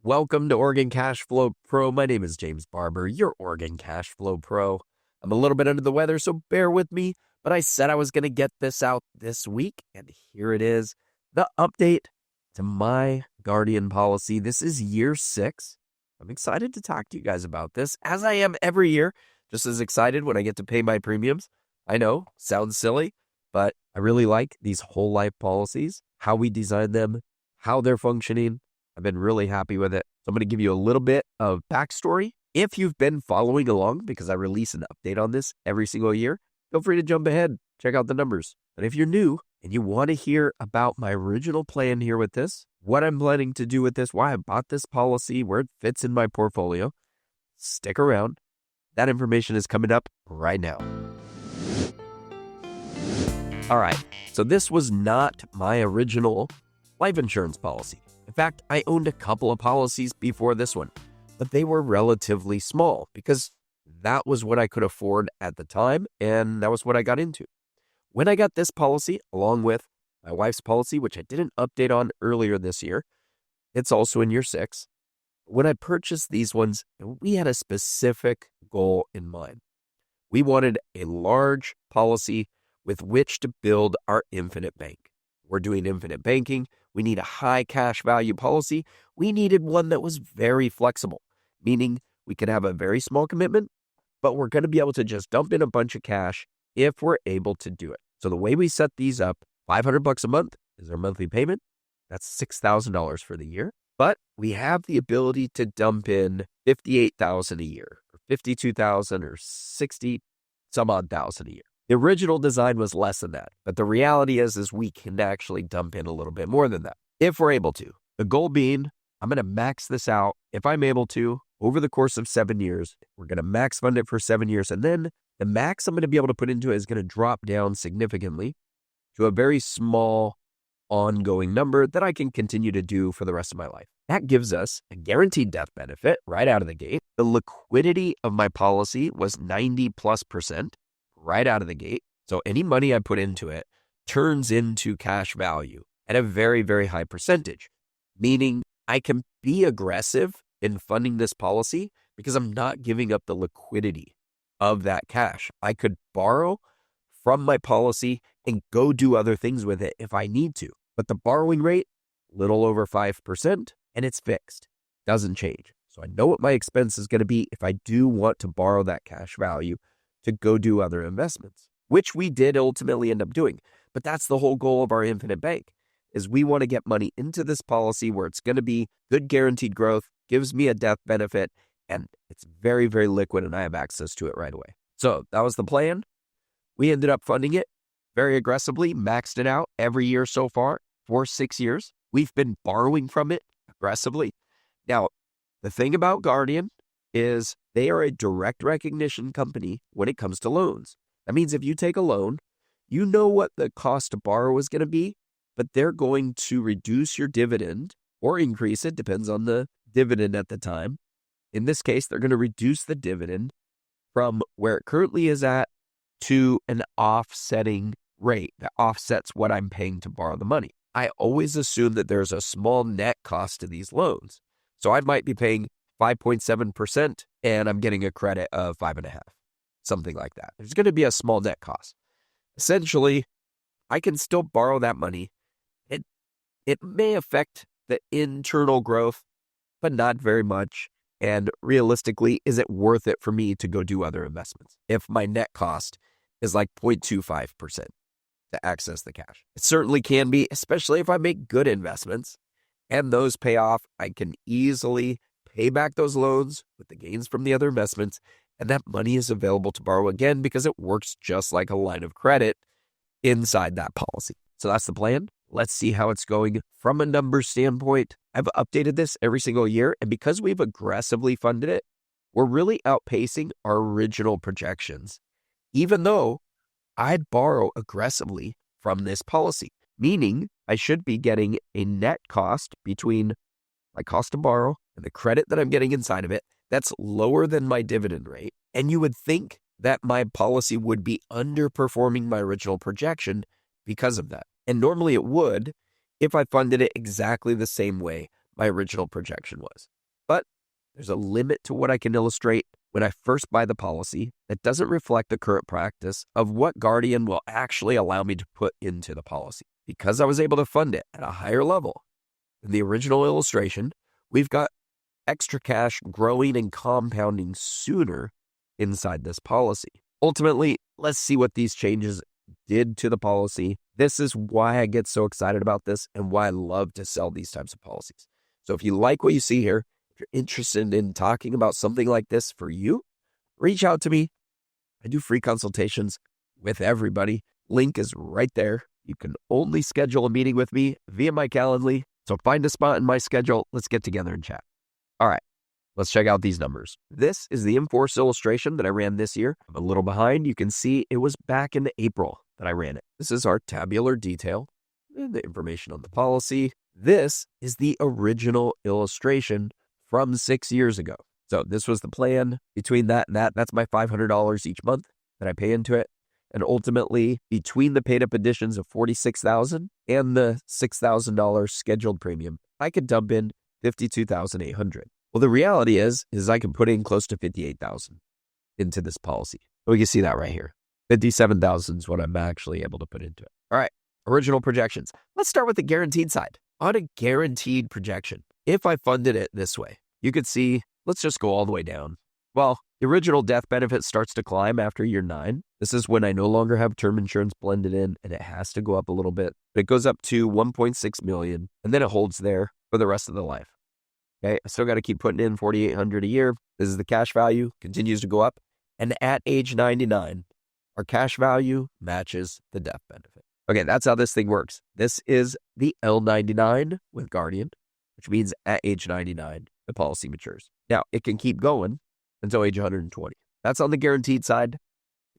Welcome to Oregon Cash Flow Pro. My name is James Barber, your Oregon Cash Flow Pro. I'm a little bit under the weather, so bear with me, but I said I was going to get this out this week, and here it is, the update to my Guardian policy. This is year 6. I'm excited to talk to you guys about this, as I am every year, just as excited when I get to pay my premiums. I know, sounds silly, but I really like these whole life policies, how we design them, how they're functioning. I've been really happy with it. So I'm going to give you a little bit of backstory. If you've been following along, because I release an update on this every single year, feel free to jump ahead, check out the numbers. But if you're new and you want to hear about my original plan here with this, what I'm planning to do with this, why I bought this policy, where it fits in my portfolio, stick around. That information is coming up right now. All right, so this was not my original life insurance policy. In fact, I owned a couple of policies before this one, but they were relatively small because that was what I could afford at the time, and that was what I got into. When I got this policy, along with my wife's policy, which I didn't update on earlier this year, it's also in year 6. When I purchased these ones, we had a specific goal in mind. We wanted a large policy with which to build our infinite bank. We're doing infinite banking. We need a high cash value policy. We needed one that was very flexible, meaning we could have a very small commitment, but we're going to be able to just dump in a bunch of cash if we're able to do it. So the way we set these up, $500 a month is our monthly payment. That's $6,000 for the year. But we have the ability to dump in $58,000 a year, or $52,000, or 60 some odd thousand a year. The original design was less than that, but the reality is we can actually dump in a little bit more than that if we're able to. The goal being, I'm going to max this out if I'm able to over the course of 7 years. We're going to max fund it for 7 years, and then the max I'm going to be able to put into it is going to drop down significantly to a very small ongoing number that I can continue to do for the rest of my life. That gives us a guaranteed death benefit right out of the gate. The liquidity of my policy was 90+% right out of the gate. So any money I put into it turns into cash value at a very, very high percentage, meaning I can be aggressive in funding this policy because I'm not giving up the liquidity of that cash. I could borrow from my policy and go do other things with it if I need to. But the borrowing rate, little over 5%, and it's fixed. Doesn't change. So I know what my expense is going to be if I do want to borrow that cash value to go do other investments, which we did ultimately end up doing. But that's the whole goal of our infinite bank, is we want to get money into this policy where it's going to be good guaranteed growth, gives me a death benefit, and it's very, very liquid, and I have access to it right away. So that was the plan. We ended up funding it very aggressively, maxed it out every year so far for 6 years. We've been borrowing from it aggressively. Now, the thing about Guardian is they are a direct recognition company when it comes to loans. That means if you take a loan, you know what the cost to borrow is going to be, but they're going to reduce your dividend or increase it, depends on the dividend at the time. In this case, they're going to reduce the dividend from where it currently is at to an offsetting rate that offsets what I'm paying to borrow the money. I always assume that there's a small net cost to these loans. So I might be paying 5.7% and I'm getting a credit of 5.5%, something like that. There's going to be a small net cost. Essentially, I can still borrow that money. It may affect the internal growth, but not very much. And realistically, is it worth it for me to go do other investments if my net cost is like 0.25% to access the cash? It certainly can be, especially if I make good investments and those pay off. I can easily pay back those loans with the gains from the other investments, and that money is available to borrow again because it works just like a line of credit inside that policy. So that's the plan. Let's see how it's going from a numbers standpoint. I've updated this every single year, and because we've aggressively funded it, we're really outpacing our original projections, even though I'd borrow aggressively from this policy, meaning I should be getting a net cost between my cost to borrow and the credit that I'm getting inside of it that's lower than my dividend rate. And you would think that my policy would be underperforming my original projection because of that. And normally it would if I funded it exactly the same way my original projection was. But there's a limit to what I can illustrate when I first buy the policy that doesn't reflect the current practice of what Guardian will actually allow me to put into the policy. Because I was able to fund it at a higher level than the original illustration, we've got extra cash growing and compounding sooner inside this policy. Ultimately, let's see what these changes did to the policy. This is why I get so excited about this and why I love to sell these types of policies. So if you like what you see here, if you're interested in talking about something like this for you, reach out to me. I do free consultations with everybody. Link is right there. You can only schedule a meeting with me via my Calendly. So find a spot in my schedule. Let's get together and chat. All right, let's check out these numbers. This is the in-force illustration that I ran this year. I'm a little behind. You can see it was back in April that I ran it. This is our tabular detail and the information on the policy. This is the original illustration from 6 years ago. So this was the plan. Between that and that's my $500 each month that I pay into it. And ultimately, between the paid-up additions of $46,000 and the $6,000 scheduled premium, I could dump in $52,800. Well, the reality is I can put in close to $58,000 into this policy. We can see that right here. $57,000 is what I'm actually able to put into it. All right, original projections. Let's start with the guaranteed side. On a guaranteed projection, if I funded it this way, you could see, let's just go all the way down. Well, the original death benefit starts to climb after year 9. This is when I no longer have term insurance blended in, and it has to go up a little bit. It goes up to $1.6 million, and then it holds there for the rest of the life. Okay, I still got to keep putting in $4,800 a year. This is the cash value, continues to go up. And at age 99, our cash value matches the death benefit. Okay, that's how this thing works. This is the L99 with Guardian, which means at age 99, the policy matures. Now, it can keep going until age 120. That's on the guaranteed side.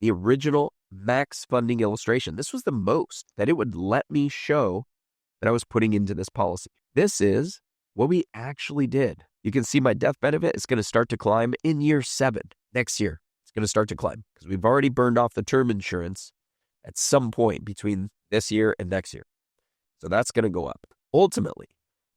The original max funding illustration, this was the most that it would let me show that I was putting into this policy. This is what we actually did. You can see my death benefit is going to start to climb in year 7. Next year, it's going to start to climb because we've already burned off the term insurance at some point between this year and next year. So that's going to go up. Ultimately,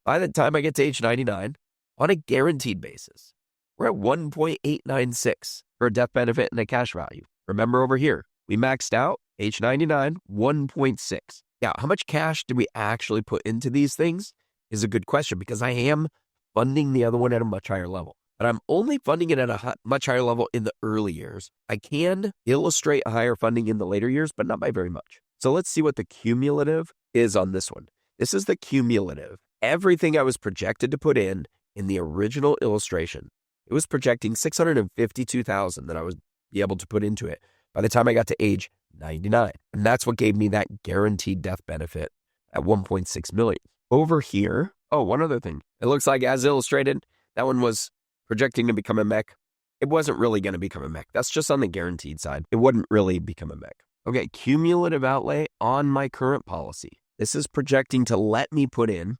by the time I get to age 99, on a guaranteed basis, we're at 1.896 for a death benefit and a cash value. Remember over here, we maxed out age 99, 1.6. Now, how much cash do we actually put into these things is a good question because I am funding the other one at a much higher level. But I'm only funding it at a much higher level in the early years. I can illustrate a higher funding in the later years, but not by very much. So let's see what the cumulative is on this one. This is the cumulative. Everything I was projected to put in the original illustration, it was projecting $652,000 that I would be able to put into it by the time I got to age 99. And that's what gave me that guaranteed death benefit at $1.6 million. Over here, one other thing. It looks like as illustrated, that one was projecting to become a mech. It wasn't really going to become a mech. That's just on the guaranteed side. It wouldn't really become a mech. Okay, cumulative outlay on my current policy. This is projecting to let me put in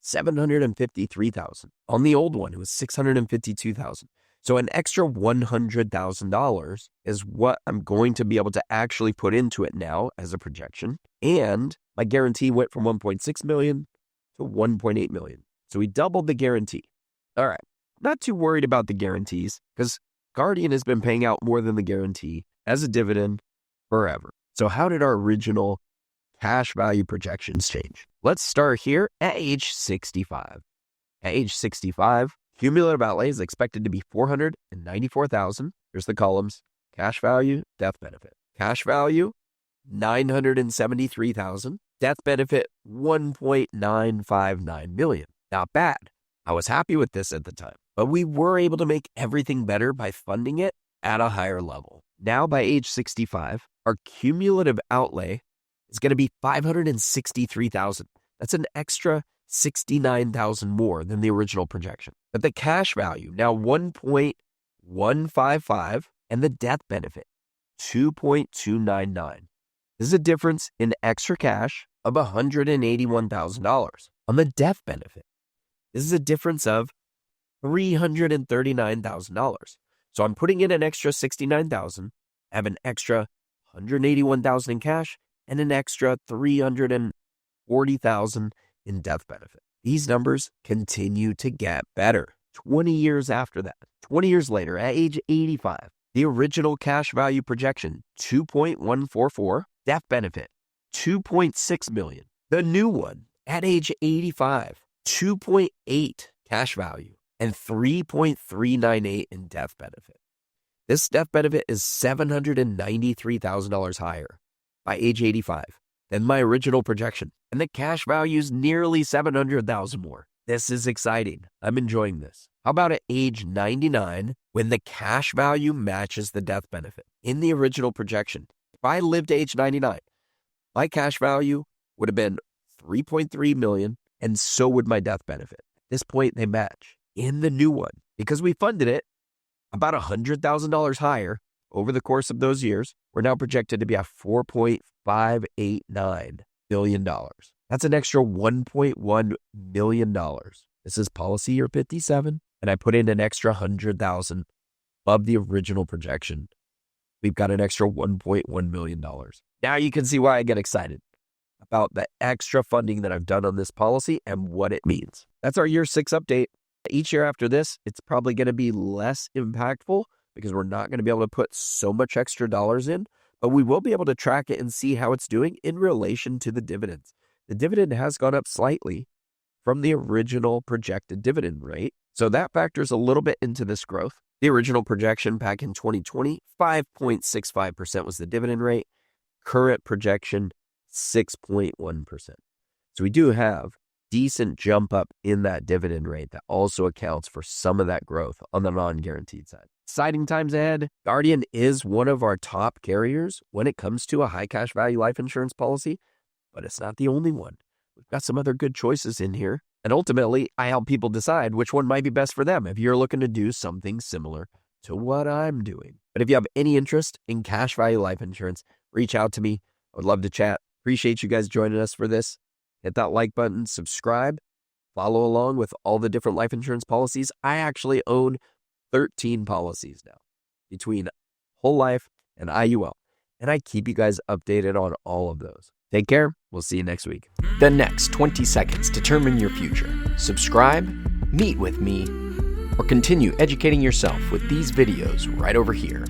$753,000. On the old one, it was $652,000. So an extra $100,000 is what I'm going to be able to actually put into it now as a projection. And my guarantee went from $1.6 million to $1.8 million. So we doubled the guarantee. All right. Not too worried about the guarantees because Guardian has been paying out more than the guarantee as a dividend forever. So how did our original cash value projections change? Let's start here at age 65. At age 65, cumulative outlay is expected to be $494,000. Here's the columns. Cash value, death benefit. Cash value, $973,000. Death benefit, $1.959 million. Not bad. I was happy with this at the time, but we were able to make everything better by funding it at a higher level. Now by age 65, our cumulative outlay is going to be $563,000. That's an extra $69,000 more than the original projection. But the cash value, now 1.155, and the death benefit, 2.299. This is a difference in extra cash of $181,000. On the death benefit, this is a difference of $339,000. So I'm putting in an extra $69,000, have an extra $181,000 in cash, and an extra $340,000 in death benefit. these numbers continue to get better. 20 years after that, 20 years later, at age 85, the original cash value projection, 2.144, death benefit, 2.6 million. The new one, at age 85, 2.8 cash value and 3.398 in death benefit. This death benefit is $793,000 higher by age 85 than my original projection, and the cash value is nearly $700,000 more. This is exciting. I'm enjoying this. How about at age 99, when the cash value matches the death benefit? In the original projection, if I lived to age 99, my cash value would have been 3.3 million, and so would my death benefit. At this point, they match. In the new one, because we funded it about $100,000 higher over the course of those years, we're now projected to be at $4.589 billion. That's an extra $1.1 million. This is policy year 57, and I put in an extra $100,000 above the original projection. We've got an extra $1.1 million. Now you can see why I get excited about the extra funding that I've done on this policy and what it means. That's our year 6 update. Each year after this, it's probably going to be less impactful because we're not going to be able to put so much extra dollars in, but we will be able to track it and see how it's doing in relation to the dividends. The dividend has gone up slightly from the original projected dividend rate, so that factors a little bit into this growth. The original projection back in 2020, 5.65% was the dividend rate. Current projection, 6.1%. So we do have decent jump up in that dividend rate that also accounts for some of that growth on the non-guaranteed side. Exciting times ahead. Guardian is one of our top carriers when it comes to a high cash value life insurance policy, but it's not the only one. We've got some other good choices in here. And ultimately, I help people decide which one might be best for them if you're looking to do something similar to what I'm doing. But if you have any interest in cash value life insurance, reach out to me. I would love to chat. Appreciate you guys joining us for this. Hit that like button, subscribe, follow along with all the different life insurance policies. I actually own 13 policies now between whole life and IUL, and I keep you guys updated on all of those. Take care. We'll see you next week. The next 20 seconds determine your future. Subscribe, meet with me, or continue educating yourself with these videos right over here.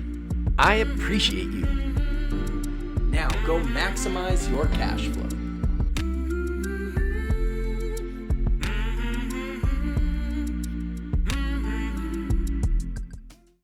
I appreciate you. Now go maximize your cash flow.